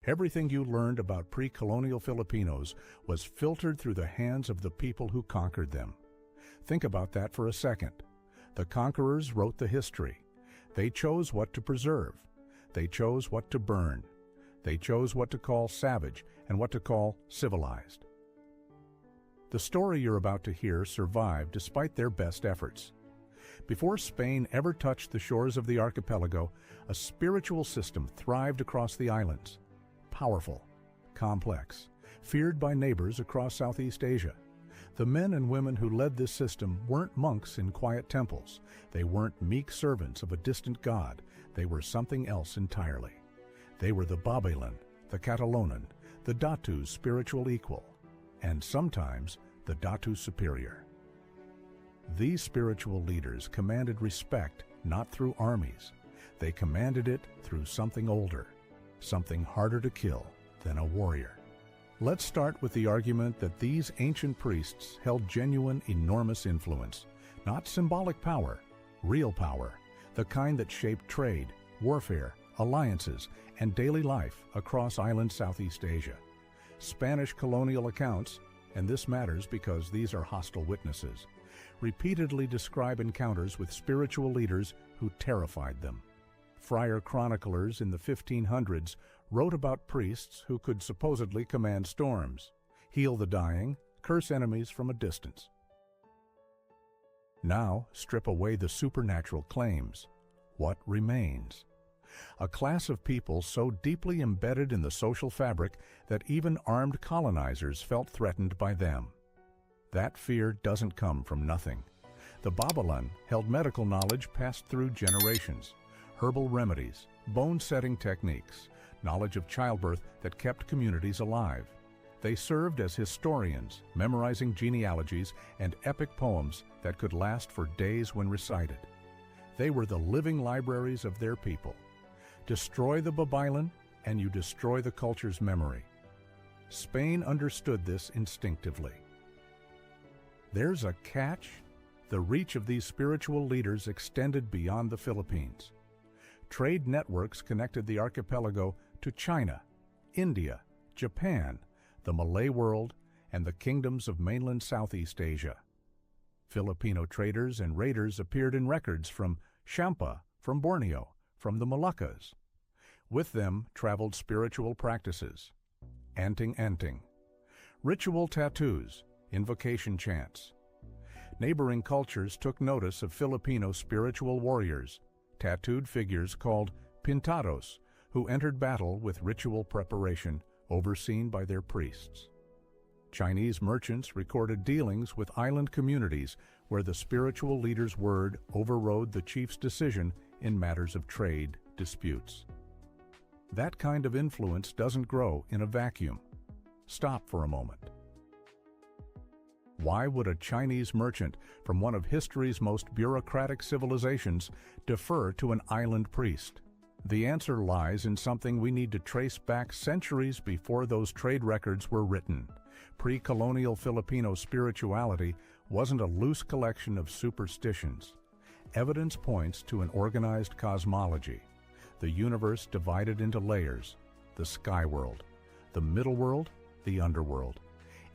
Everything you learned about pre-colonial Filipinos was filtered through the hands of the people who conquered them. Think about that for a second. The conquerors wrote the history. They chose what to preserve. They chose what to burn. They chose what to call savage and what to call civilized. The story you're about to hear survived despite their best efforts. Before Spain ever touched the shores of the archipelago, a spiritual system thrived across the islands. Powerful, complex, feared by neighbors across Southeast Asia. The men and women who led this system weren't monks in quiet temples. They weren't meek servants of a distant god. They were something else entirely. They were the Babaylan, the Catalonan, the Datu's spiritual equal, and sometimes the Datu superior. These spiritual leaders commanded respect not through armies. They commanded it through something older, something harder to kill than a warrior. Let's start with the argument that these ancient priests held genuine, enormous influence, not symbolic power, real power, the kind that shaped trade, warfare, alliances, and daily life across island Southeast Asia. Spanish colonial accounts, and this matters because these are hostile witnesses, repeatedly describe encounters with spiritual leaders who terrified them. Friar chroniclers in the 1500s wrote about priests who could supposedly command storms, heal the dying, curse enemies from a distance. Now, strip away the supernatural claims. What remains? A class of people so deeply embedded in the social fabric that even armed colonizers felt threatened by them. That fear doesn't come from nothing. The Babaylan held medical knowledge passed through generations, herbal remedies, bone-setting techniques, knowledge of childbirth that kept communities alive. They served as historians, memorizing genealogies and epic poems that could last for days when recited. They were the living libraries of their people. Destroy the Babaylan, and you destroy the culture's memory. Spain understood this instinctively. There's a catch. The reach of these spiritual leaders extended beyond the Philippines. Trade networks connected the archipelago to China, India, Japan, the Malay world, and the kingdoms of mainland Southeast Asia. Filipino traders and raiders appeared in records from Champa, from Borneo, from the Moluccas. With them traveled spiritual practices, anting, ritual tattoos, invocation chants. Neighboring cultures took notice of Filipino spiritual warriors, tattooed figures called pintados, who entered battle with ritual preparation overseen by their priests. Chinese merchants recorded dealings with island communities where the spiritual leader's word overrode the chief's decision in matters of trade disputes. That kind of influence doesn't grow in a vacuum. Stop for a moment. Why would a Chinese merchant from one of history's most bureaucratic civilizations defer to an island priest? The answer lies in something we need to trace back centuries before those trade records were written. Pre-colonial Filipino spirituality wasn't a loose collection of superstitions. Evidence points to an organized cosmology, the universe divided into layers, the sky world, the middle world, the underworld,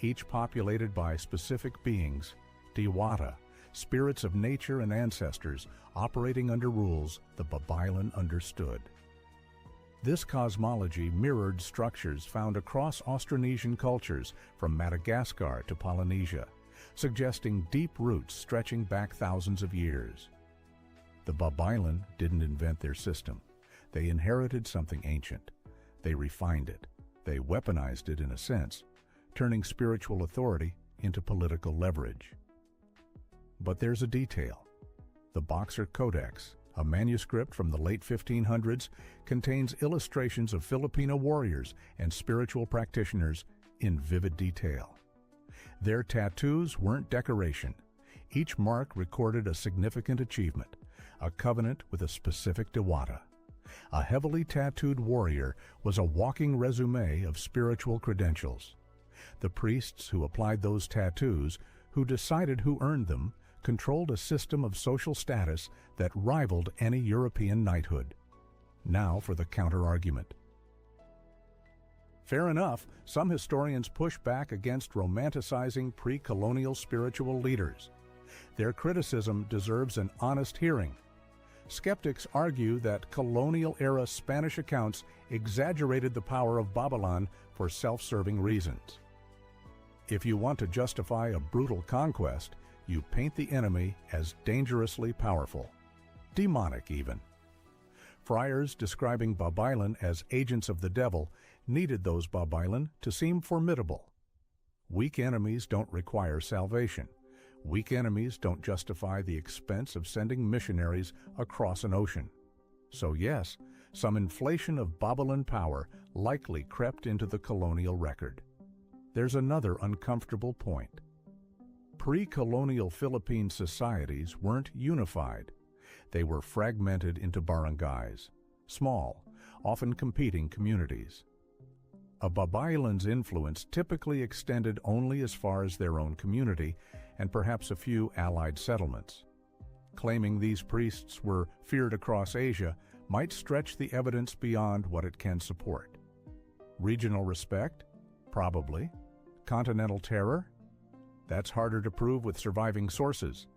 each populated by specific beings, Diwata, spirits of nature and ancestors operating under rules the Babaylan understood. This cosmology mirrored structures found across Austronesian cultures from Madagascar to Polynesia, suggesting deep roots stretching back thousands of years. The Babaylan didn't invent their system. They inherited something ancient. They refined it. They weaponized it in a sense, turning spiritual authority into political leverage. But there's a detail. The Boxer Codex, a manuscript from the late 1500s, contains illustrations of Filipino warriors and spiritual practitioners in vivid detail. Their tattoos weren't decoration. Each mark recorded a significant achievement, a covenant with a specific Diwata. A heavily tattooed warrior was a walking resume of spiritual credentials. The priests who applied those tattoos, who decided who earned them, controlled a system of social status that rivaled any European knighthood. Now for the counter-argument. Fair enough, some historians push back against romanticizing pre-colonial spiritual leaders. Their criticism deserves an honest hearing. Skeptics argue that colonial-era Spanish accounts exaggerated the power of Babylon for self-serving reasons. If you want to justify a brutal conquest, you paint the enemy as dangerously powerful, demonic even. Friars describing Babaylan as agents of the devil needed those Babaylan to seem formidable. Weak enemies don't require salvation. Weak enemies don't justify the expense of sending missionaries across an ocean. So yes, some inflation of Babylon power likely crept into the colonial record. There's another uncomfortable point. Pre-colonial Philippine societies weren't unified. They were fragmented into barangays, small, often competing communities. A Babaylan's influence typically extended only as far as their own community and perhaps a few allied settlements. Claiming these priests were feared across Asia might stretch the evidence beyond what it can support. Regional respect? Probably. Continental terror? That's harder to prove with surviving sources.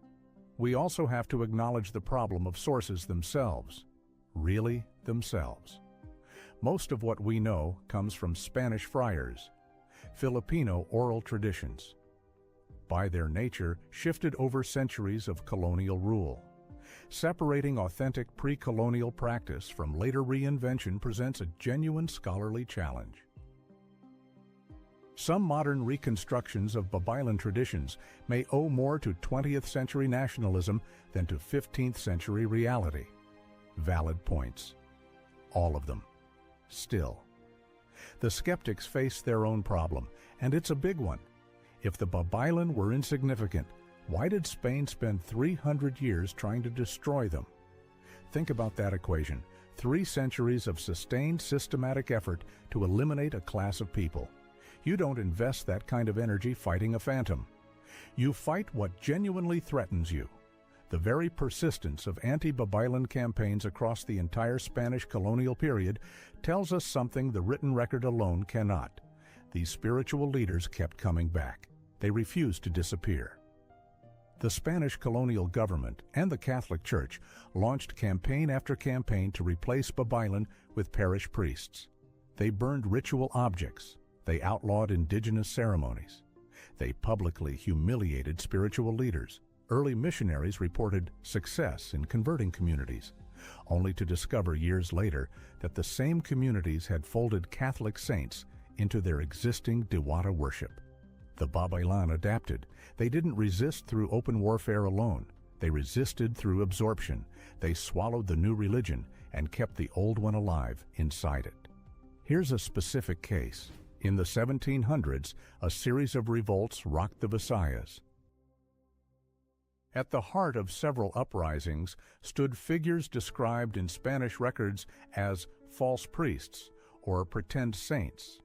We also have to acknowledge the problem of sources themselves. Really themselves. Most of what we know comes from Spanish friars, Filipino oral traditions. By their nature, shifted over centuries of colonial rule. Separating authentic pre-colonial practice from later reinvention presents a genuine scholarly challenge. Some modern reconstructions of Babaylan traditions may owe more to 20th century nationalism than to 15th century reality. Valid points. All of them. Still. The skeptics face their own problem, and it's a big one. If the Babaylan were insignificant, why did Spain spend 300 years trying to destroy them? Think about that equation. 3 centuries of sustained systematic effort to eliminate a class of people. You don't invest that kind of energy fighting a phantom. You fight what genuinely threatens you. The very persistence of anti-Babaylan campaigns across the entire Spanish colonial period tells us something the written record alone cannot. These spiritual leaders kept coming back. They refused to disappear. The Spanish colonial government and the Catholic Church launched campaign after campaign to replace Babaylan with parish priests. They burned ritual objects. They outlawed indigenous ceremonies. They publicly humiliated spiritual leaders. Early missionaries reported success in converting communities, only to discover years later that the same communities had folded Catholic saints into their existing Diwata worship. The Babaylan adapted. They didn't resist through open warfare alone. They resisted through absorption. They swallowed the new religion and kept the old one alive inside it. Here's a specific case. In the 1700s, a series of revolts rocked the Visayas. At the heart of several uprisings stood figures described in Spanish records as false priests or pretend saints.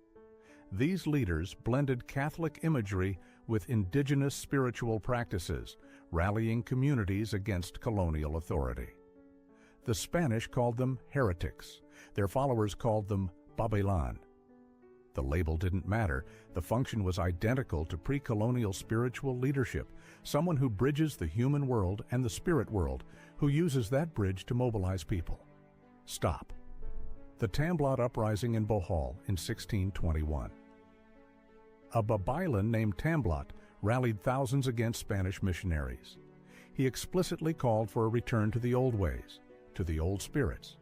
These leaders blended Catholic imagery with indigenous spiritual practices, rallying communities against colonial authority. The Spanish called them heretics. Their followers called them Babaylan. The label didn't matter. The function was identical to pre-colonial spiritual leadership, someone who bridges the human world and the spirit world, who uses that bridge to mobilize people. Stop. The Tamblot Uprising in Bohol in 1621. A Babaylan named Tamblot rallied thousands against Spanish missionaries. He explicitly called for a return to the old ways, to the old spirits.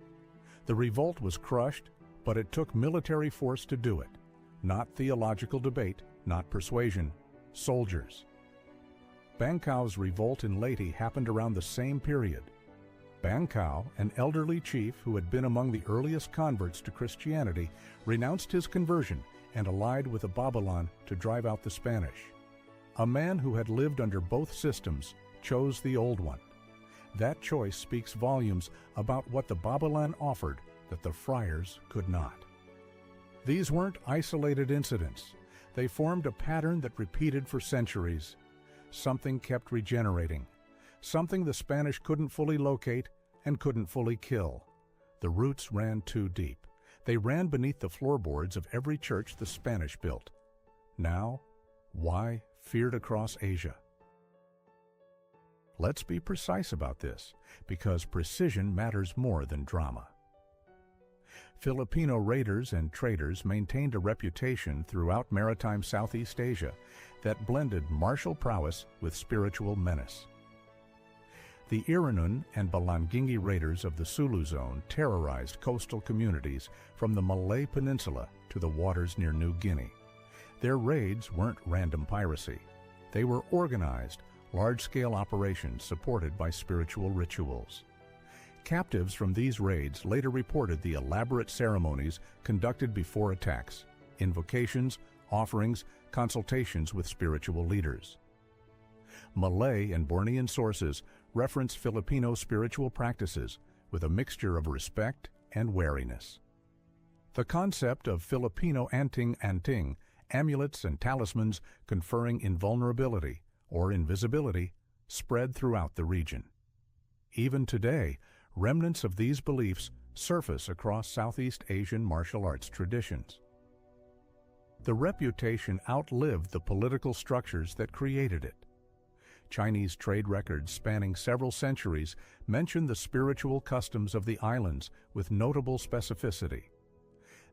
The revolt was crushed, but it took military force to do it. Not theological debate, not persuasion, soldiers. Bangkow's revolt in Leyte happened around the same period. Bangkow, an elderly chief who had been among the earliest converts to Christianity, renounced his conversion and allied with the Babaylan to drive out the Spanish. A man who had lived under both systems chose the old one. That choice speaks volumes about what the Babaylan offered that the friars could not. These weren't isolated incidents. They formed a pattern that repeated for centuries. Something kept regenerating. Something the Spanish couldn't fully locate and couldn't fully kill. The roots ran too deep. They ran beneath the floorboards of every church the Spanish built. Now, why feared across Asia? Let's be precise about this, because precision matters more than drama. Filipino raiders and traders maintained a reputation throughout maritime Southeast Asia that blended martial prowess with spiritual menace. The Iranun and Balangingi raiders of the Sulu Zone terrorized coastal communities from the Malay Peninsula to the waters near New Guinea. Their raids weren't random piracy. They were organized, large-scale operations supported by spiritual rituals. Captives from these raids later reported the elaborate ceremonies conducted before attacks, invocations, offerings, consultations with spiritual leaders. Malay and Bornean sources reference Filipino spiritual practices with a mixture of respect and wariness. The concept of Filipino anting-anting, amulets and talismans conferring invulnerability or invisibility, spread throughout the region. Even today, remnants of these beliefs surface across Southeast Asian martial arts traditions. The reputation outlived the political structures that created it. Chinese trade records spanning several centuries mention the spiritual customs of the islands with notable specificity.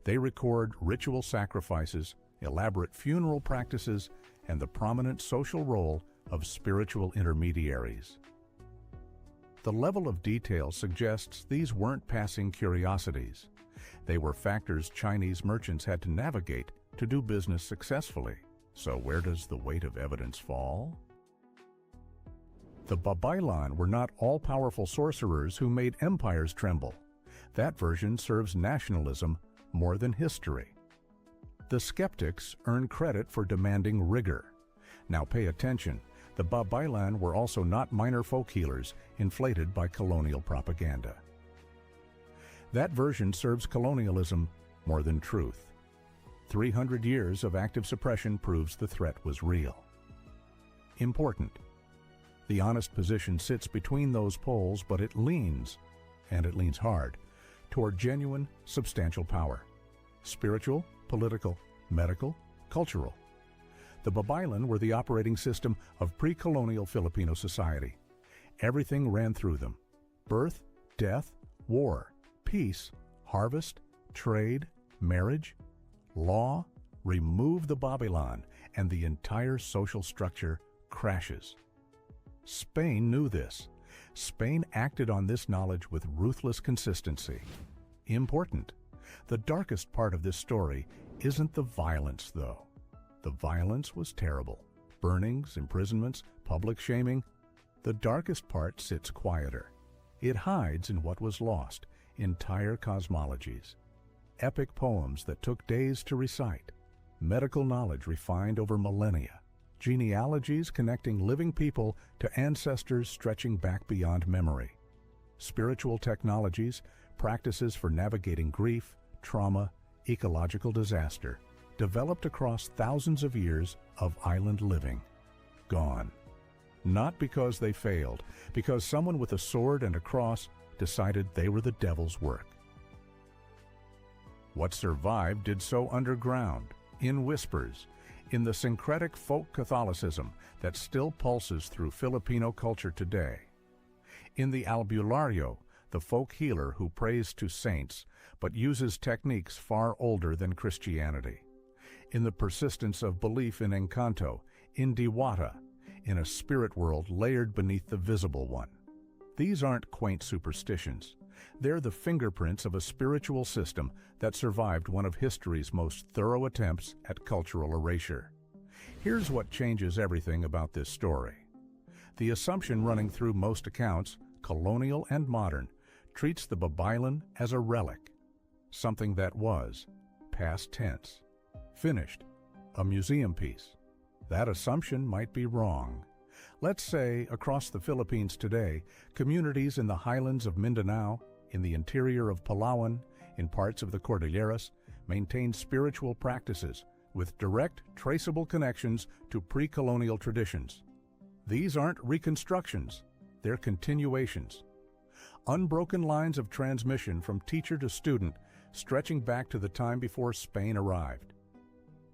They record ritual sacrifices, elaborate funeral practices, and the prominent social role of spiritual intermediaries. The level of detail suggests these weren't passing curiosities. They were factors Chinese merchants had to navigate to do business successfully. So where does the weight of evidence fall? The Babaylan were not all-powerful sorcerers who made empires tremble. That version serves nationalism more than history. The skeptics earn credit for demanding rigor. Now pay attention. The Babaylan were also not minor folk healers inflated by colonial propaganda. That version serves colonialism more than truth. 300 years of active suppression proves the threat was real. Important. The honest position sits between those poles, but it leans, and it leans hard, toward genuine, substantial power. Spiritual, political, medical, cultural. The Babaylan were the operating system of pre-colonial Filipino society. Everything ran through them: birth, death, war, peace, harvest, trade, marriage, law. Remove the Babaylan, and the entire social structure crashes. Spain knew this. Spain acted on this knowledge with ruthless consistency. Important. The darkest part of this story isn't the violence, though. The violence was terrible. Burnings, imprisonments, public shaming. The darkest part sits quieter. It hides in what was lost, entire cosmologies. Epic poems that took days to recite. Medical knowledge refined over millennia. Genealogies connecting living people to ancestors stretching back beyond memory. Spiritual technologies, practices for navigating grief, trauma, ecological disaster, developed across thousands of years of island living. Gone. Not because they failed, because someone with a sword and a cross decided they were the devil's work. What survived did so underground, in whispers, in the syncretic folk Catholicism that still pulses through Filipino culture today. In the albulario, the folk healer who prays to saints but uses techniques far older than Christianity. In the persistence of belief in Encanto, in Diwata, in a spirit world layered beneath the visible one. These aren't quaint superstitions. They're the fingerprints of a spiritual system that survived one of history's most thorough attempts at cultural erasure. Here's what changes everything about this story. The assumption running through most accounts, colonial and modern, treats the Babaylan as a relic, something that was, past tense, finished, a museum piece. That assumption might be wrong. Let's say, across the Philippines today, communities in the highlands of Mindanao, in the interior of Palawan, in parts of the Cordilleras, maintain spiritual practices with direct, traceable connections to pre-colonial traditions. These aren't reconstructions, they're continuations. Unbroken lines of transmission from teacher to student, stretching back to the time before Spain arrived.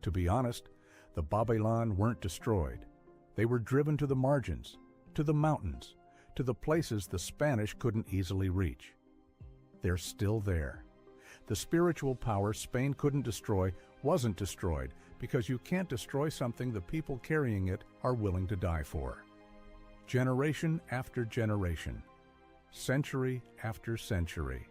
To be honest, the Babylon weren't destroyed. They were driven to the margins, to the mountains, to the places the Spanish couldn't easily reach. They're still there. The spiritual power Spain couldn't destroy wasn't destroyed because you can't destroy something the people carrying it are willing to die for. Generation after generation, century after century.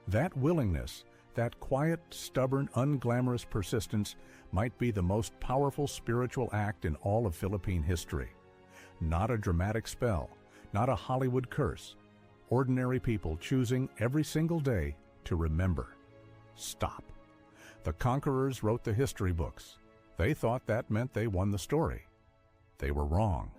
That willingness, that quiet, stubborn, unglamorous persistence might be the most powerful spiritual act in all of Philippine history. Not a dramatic spell, not a Hollywood curse. Ordinary people choosing every single day to remember. Stop. The conquerors wrote the history books. They thought that meant they won the story. They were wrong.